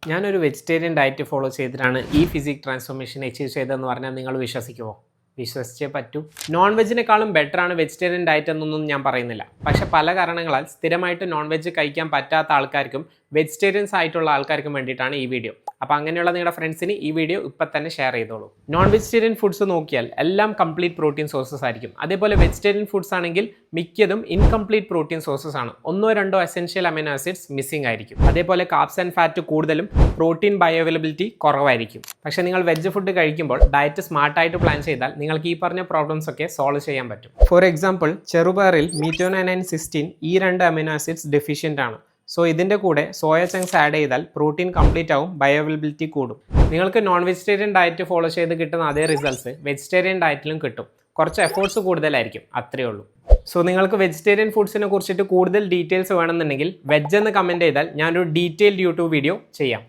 ഞാനൊരു vegetarian diet follow ചെയ്തിട്ടാണ് ഈ ഫിസിക് ട്രാൻസ്ഫോർമേഷൻ അച്ചീവ് ചെയ്തതെന്ന് പറഞ്ഞാൽ നിങ്ങൾ വിശ്വസിക്കുമോ? വിശ്വസിച്ചേ പറ്റൂ. നോൺ വെജിനേക്കാളും ബെറ്ററാണ് വെജിറ്റേറിയൻ ഡയറ്റ് എന്നൊന്നും ഞാൻ പറയുന്നില്ല. പക്ഷെ പല കാരണങ്ങളാൽ സ്ഥിരമായിട്ട് നോൺ വെജ് കഴിക്കാൻ പറ്റാത്ത ആൾക്കാർക്കും വെജിറ്റേറിയൻസ് ആയിട്ടുള്ള ആൾക്കാർക്കും വേണ്ടിയിട്ടാണ് ഈ വീഡിയോ. അപ്പോൾ അങ്ങനെയുള്ള നിങ്ങളുടെ ഫ്രണ്ട്സിന് ഈ വീഡിയോ ഇപ്പം തന്നെ ഷെയർ ചെയ്തോളൂ. നോൺ വെജിറ്റേറിയൻ ഫുഡ്സ് നോക്കിയാൽ എല്ലാം കംപ്ലീറ്റ് പ്രോട്ടീൻ സോഴ്സസ് ആയിരിക്കും. അതേപോലെ വെജിറ്റേറിയൻ ഫുഡ്സ് ആണെങ്കിൽ മിക്കതും ഇൻകംപ്ലീറ്റ് പ്രോട്ടീൻ സോഴ്സസ് ആണ്. ഒന്നോ രണ്ടോ എസെൻഷ്യൽ അമിനോ ആസിഡ്സ് മിസ്സിംഗ് ആയിരിക്കും. അതേപോലെ കാർബ്സ് ആൻഡ് ഫാറ്റ് കൂടുതലും പ്രോട്ടീൻ ബയോ അവൈലബിലിറ്റി കുറവായിരിക്കും. പക്ഷേ നിങ്ങൾ വെജ് ഫുഡ് കഴിക്കുമ്പോൾ ഡയറ്റ് സ്മാർട്ടായിട്ട് പ്ലാൻ ചെയ്താൽ നിങ്ങൾക്ക് ഈ പറഞ്ഞ പ്രോബ്ലംസ് ഒക്കെ സോൾവ് ചെയ്യാൻ പറ്റും. ഫോർ എക്സാമ്പിൾ, ചെറുപയറിൽ മീറ്റോനൈൻ, സിസ്റ്റീൻ ഈ രണ്ട് അമിനോ ആസിഡ്സ് ഡെഫിഷ്യൻ്റ് ആണ്. സോ ഇതിൻ്റെ കൂടെ സോയ ചങ്ക്സ് ആഡ് ചെയ്താൽ പ്രോട്ടീൻ കംപ്ലീറ്റ് ആവും, ബയോ അവൈലബിലിറ്റി കൂടും. നിങ്ങൾക്ക് നോൺ വെജിറ്റേറിയൻ ഡയറ്റ് ഫോളോ ചെയ്ത് കിട്ടുന്ന അതേ റിസൾട്ട്സ് വെജിറ്റേറിയൻ ഡയറ്റിലും കിട്ടും. കുറച്ച് എഫേർട്സ് കൂടുതലായിരിക്കും, അത്രയേ ഉള്ളൂ. സോ നിങ്ങൾക്ക് വെജിറ്റേറിയൻ ഫുഡ്സിനെ കുറിച്ചിട്ട് കൂടുതൽ ഡീറ്റെയിൽസ് വേണമെന്നുണ്ടെങ്കിൽ വെജ് എന്ന് കമൻറ്റ് ചെയ്താൽ ഞാനൊരു ഡീറ്റെയിൽഡ് യൂട്യൂബ് വീഡിയോ ചെയ്യാം.